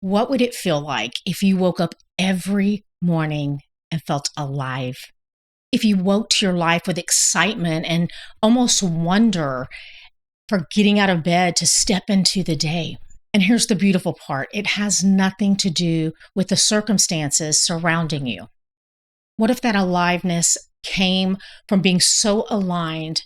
What would it feel like if you woke up every morning and felt alive? If you woke to your life with excitement and almost wonder for getting out of bed to step into the day? And here's the beautiful part, it has nothing to do with the circumstances surrounding you. What if that aliveness came from being so aligned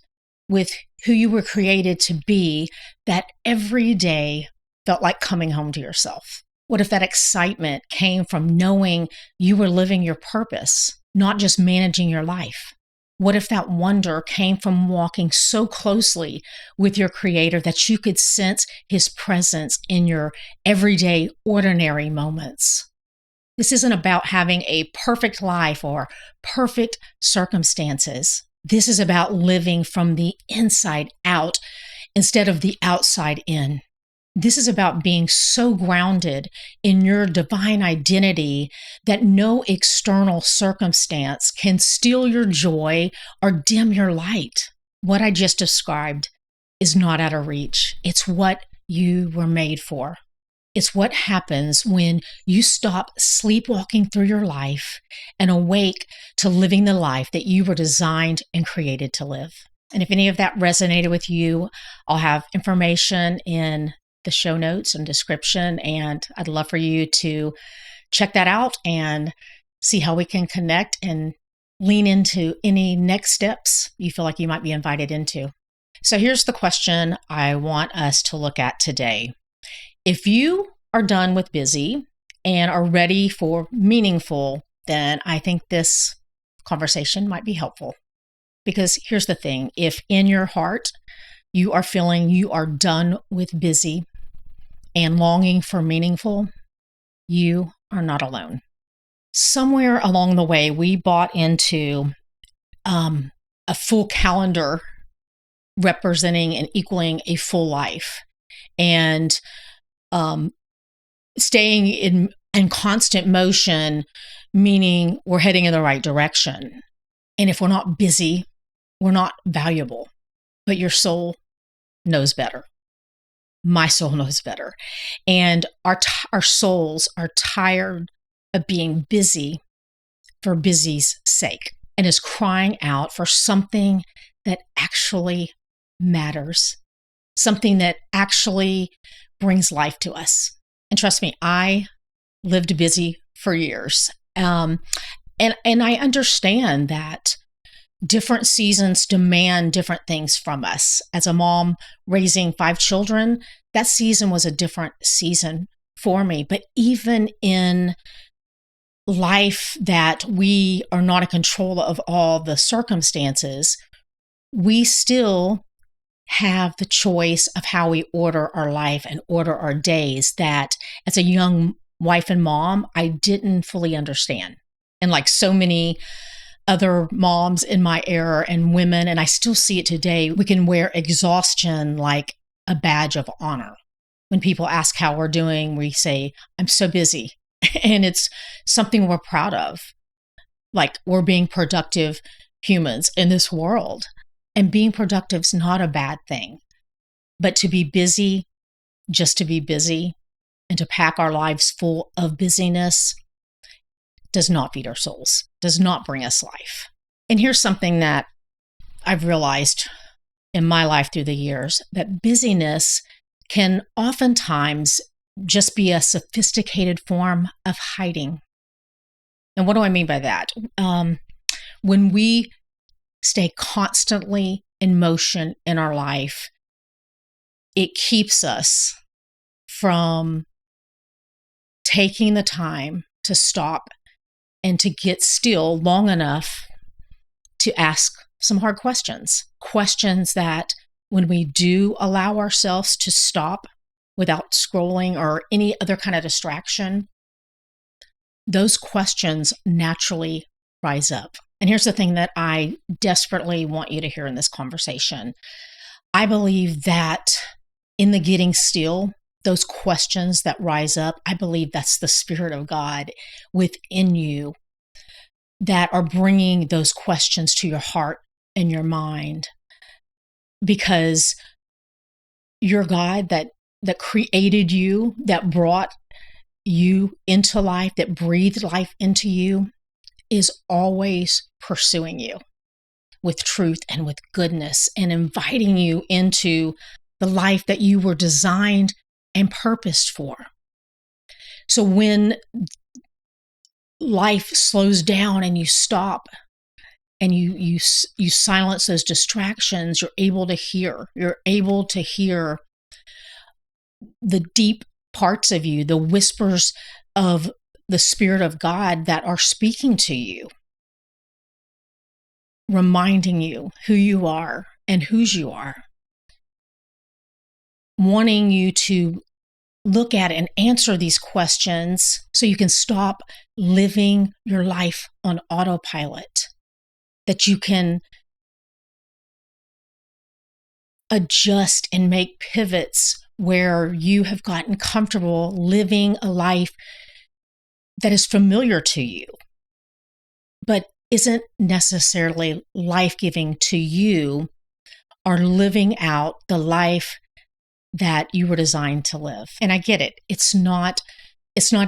with who you were created to be that every day felt like coming home to yourself? What if that excitement came from knowing you were living your purpose, not just managing your life? What if that wonder came from walking so closely with your creator that you could sense his presence in your everyday, ordinary moments? This isn't about having a perfect life or perfect circumstances. This is about living from the inside out instead of the outside in. This is about being so grounded in your divine identity that no external circumstance can steal your joy or dim your light. What I just described is not out of reach. It's what you were made for. It's what happens when you stop sleepwalking through your life and awake to living the life that you were designed and created to live. And if any of that resonated with you, I'll have information in the show notes and description, and I'd love for you to check that out and see how we can connect and lean into any next steps you feel like you might be invited into. So here's the question I want us to look at today. If you are done with busy and are ready for meaningful, then I think this conversation might be helpful. Because here's the thing, if in your heart you are feeling you are done with busy and longing for meaningful, you are not alone. Somewhere along the way, we bought into a full calendar representing and equaling a full life, and staying in constant motion, meaning we're heading in the right direction. And if we're not busy, we're not valuable. But your soul knows better. My soul knows better. And our souls are tired of being busy for busy's sake and is crying out for something that actually matters, something that actually brings life to us. And trust me, I lived busy for years. And I understand that different seasons demand different things from us. As a mom raising 5 children, that season was a different season for me. But even in life that we are not in control of all the circumstances, we still have the choice of how we order our life and order our days that as a young wife and mom, I didn't fully understand. And like so many other moms in my era and women, and I still see it today, we can wear exhaustion like a badge of honor. When people ask how we're doing, we say, I'm so busy. And it's something we're proud of. Like we're being productive humans in this world. And being productive is not a bad thing. But to be busy, just to be busy, and to pack our lives full of busyness does not feed our souls, does not bring us life. And here's something that I've realized in my life through the years, that busyness can oftentimes just be a sophisticated form of hiding. And what do I mean by that? When we stay constantly in motion in our life, it keeps us from taking the time to stop and to get still long enough to ask some hard questions. Questions that when we do allow ourselves to stop without scrolling or any other kind of distraction, those questions naturally rise up. And here's the thing that I desperately want you to hear in this conversation. I believe that in the getting still, those questions that rise up, I believe that's the Spirit of God within you that are bringing those questions to your heart and your mind. Because your God that created you, that brought you into life, that breathed life into you, is always pursuing you with truth and with goodness and inviting you into the life that you were designed and purposed for. So when life slows down and you stop and you silence those distractions, you're able to hear. You're able to hear the deep parts of you, the whispers of the Spirit of God that are speaking to you, reminding you who you are and whose you are, wanting you to look at and answer these questions so you can stop living your life on autopilot, that you can adjust and make pivots where you have gotten comfortable living a life that is familiar to you, but isn't necessarily life-giving to you, or living out the life that you were designed to live. And I get it. It's not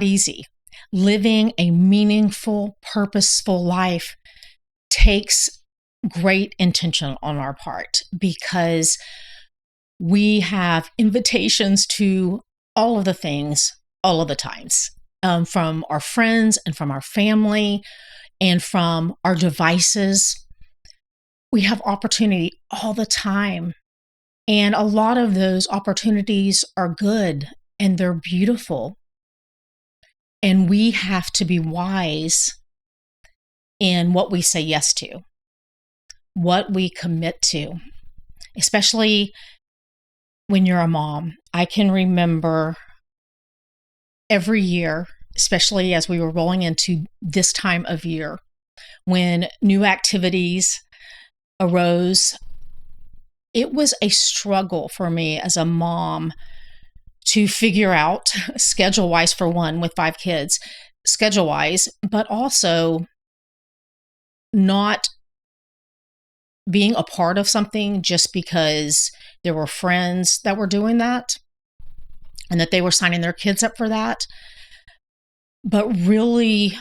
easy. Living a meaningful, purposeful life takes great intention on our part, because we have invitations to all of the things, all of the times, from our friends and from our family and from our devices. We have opportunity all the time. And a lot of those opportunities are good and they're beautiful. And we have to be wise in what we say yes to, what we commit to, especially when you're a mom. I can remember every year, especially as we were rolling into this time of year, when new activities arose, it was a struggle for me as a mom to figure out, schedule-wise for one, with 5 kids, schedule-wise, but also not being a part of something just because there were friends that were doing that and that they were signing their kids up for that, but really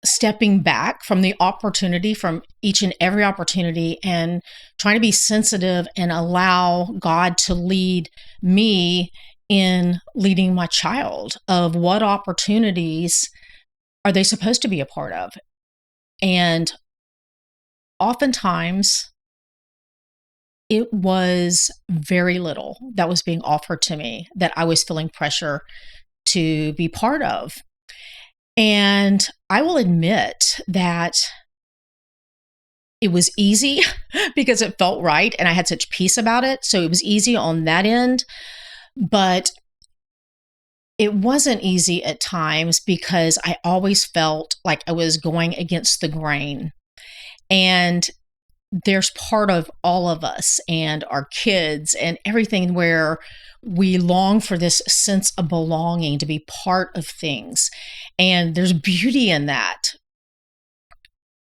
stepping back from the opportunity, from each and every opportunity, and trying to be sensitive and allow God to lead me in leading my child, of what opportunities are they supposed to be a part of. And oftentimes it was very little that was being offered to me that I was feeling pressure to be part of. And I will admit that it was easy because it felt right and I had such peace about it. So it was easy on that end, but it wasn't easy at times because I always felt like I was going against the grain. And there's part of all of us and our kids and everything where we long for this sense of belonging, to be part of things. And there's beauty in that.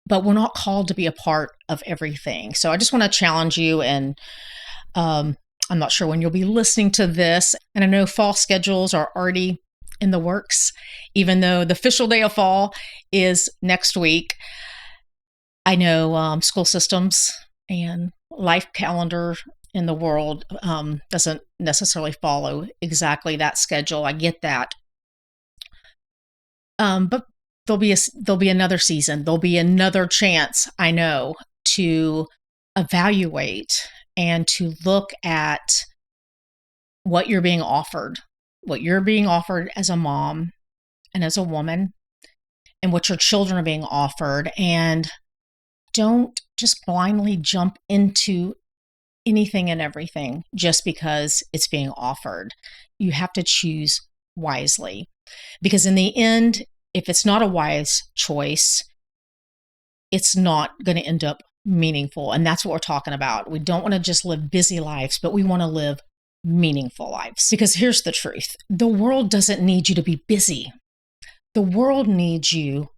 But we're not called to be a part of everything. So I just want to challenge you. And I'm not sure when you'll be listening to this. And I know fall schedules are already in the works, even though the official day of fall is next week. I know school systems and life calendar in the world doesn't necessarily follow exactly that schedule. I get that. But there'll be another season. There'll be another chance, I know, to evaluate and to look at what you're being offered as a mom and as a woman, and what your children are being offered. And don't just blindly jump into anything and everything just because it's being offered. You have to choose wisely, because in the end, if it's not a wise choice, it's not going to end up meaningful. And that's what we're talking about. We don't want to just live busy lives, but we want to live meaningful lives. Because here's the truth. The world doesn't need you to be busy. The world needs you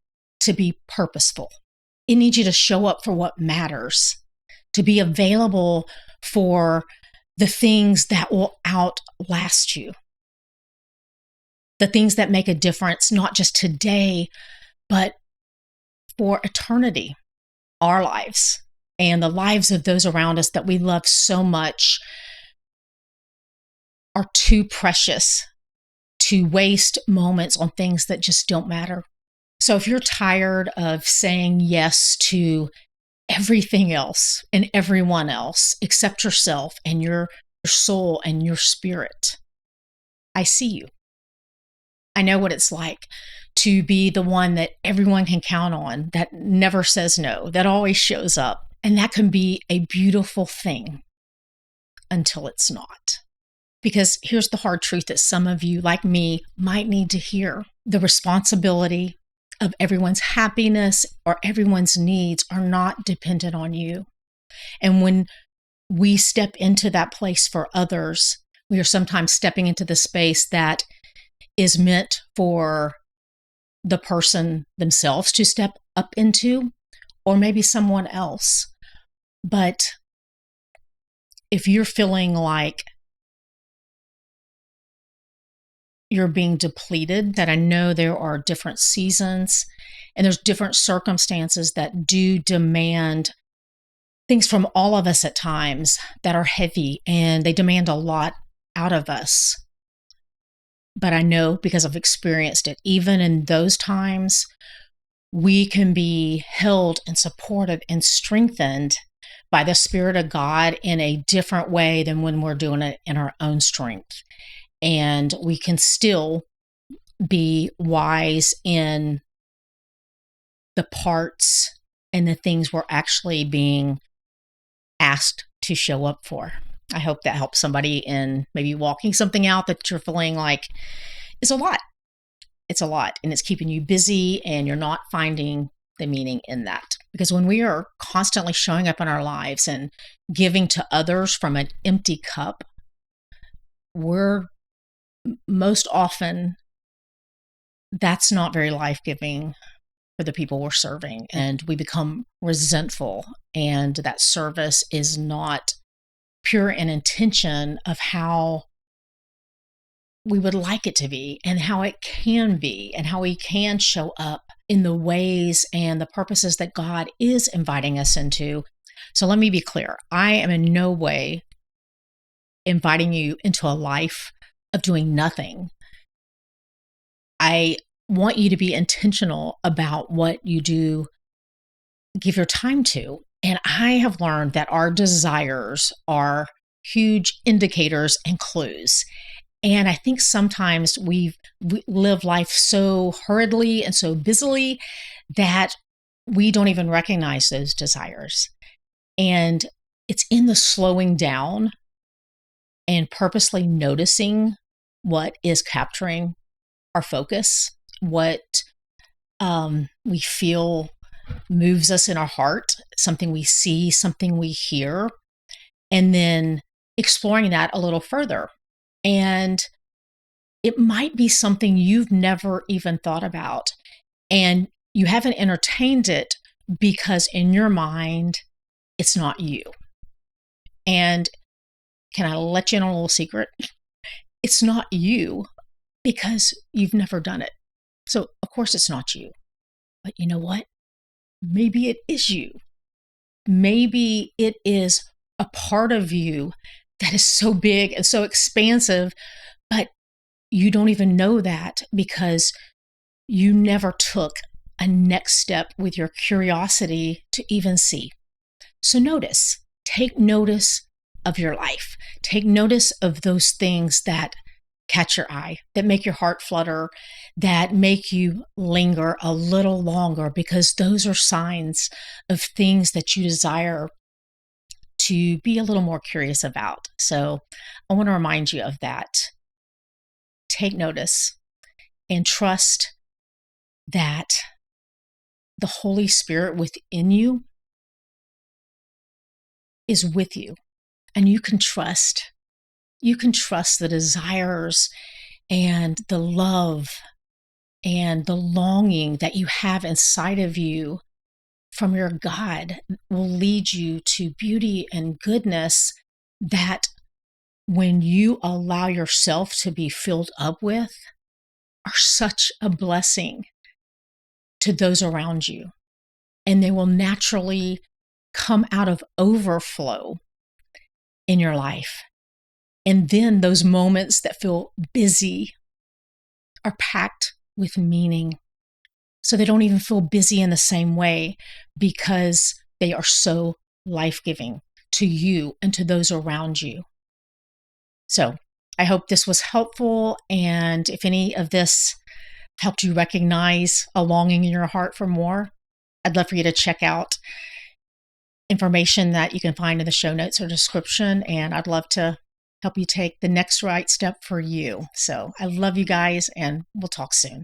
to be purposeful. It needs you to show up for what matters, to be available for the things that will outlast you. the things that make a difference, not just today, but for eternity, our lives and the lives of those around us that we love so much, are too precious to waste moments on things that just don't matter. So if you're tired of saying yes to everything else and everyone else except yourself and your soul and your spirit, I see you. I know what it's like to be the one that everyone can count on, that never says no, that always shows up. And that can be a beautiful thing until it's not. Because here's the hard truth that some of you, like me, might need to hear. The responsibility of everyone's happiness or everyone's needs are not dependent on you. And when we step into that place for others, we are sometimes stepping into the space that is meant for the person themselves to step up into, or maybe someone else. But if you're feeling like you're being depleted, that I know there are different seasons and there's different circumstances that do demand things from all of us at times that are heavy, and they demand a lot out of us. But I know, because I've experienced it, even in those times, we can be held and supported and strengthened by the Spirit of God in a different way than when we're doing it in our own strength. And we can still be wise in the parts and the things we're actually being asked to show up for. I hope that helps somebody in maybe walking something out that you're feeling like is a lot. It's a lot, and it's keeping you busy, and you're not finding the meaning in that. Because when we are constantly showing up in our lives and giving to others from an empty cup, we're most often, that's not very life-giving for the people we're serving. And we become resentful, and that service is not pure in intention of how we would like it to be, and how it can be, and how we can show up in the ways and the purposes that God is inviting us into. So let me be clear. I am in no way inviting you into a life of doing nothing. I want you to be intentional about what you do, give your time to. And I have learned that our desires are huge indicators and clues. And I think sometimes we live life so hurriedly and so busily that we don't even recognize those desires. And it's in the slowing down and purposely noticing what is capturing our focus, what we feel moves us in our heart, something we see, something we hear, and then exploring that a little further. And it might be something you've never even thought about, and you haven't entertained it because in your mind, it's not you. And can I let you in on a little secret? It's not you because you've never done it. So of course it's not you. But you know what? Maybe it is you. Maybe it is a part of you that is so big and so expansive, but you don't even know that because you never took a next step with your curiosity to even see. So notice, take notice of your life. Take notice of those things that catch your eye, that make your heart flutter, that make you linger a little longer, because those are signs of things that you desire to be a little more curious about. So I want to remind you of that. Take notice and trust that the Holy Spirit within you is with you, and you can trust the desires and the love and the longing that you have inside of you from your God will lead you to beauty and goodness that when you allow yourself to be filled up with, are such a blessing to those around you. And they will naturally come out of overflow in your life. And then those moments that feel busy are packed with meaning. So they don't even feel busy in the same way because they are so life-giving to you and to those around you. So I hope this was helpful. And if any of this helped you recognize a longing in your heart for more, I'd love for you to check out information that you can find in the show notes or description. And I'd love to help you take the next right step for you. So I love you guys, and we'll talk soon.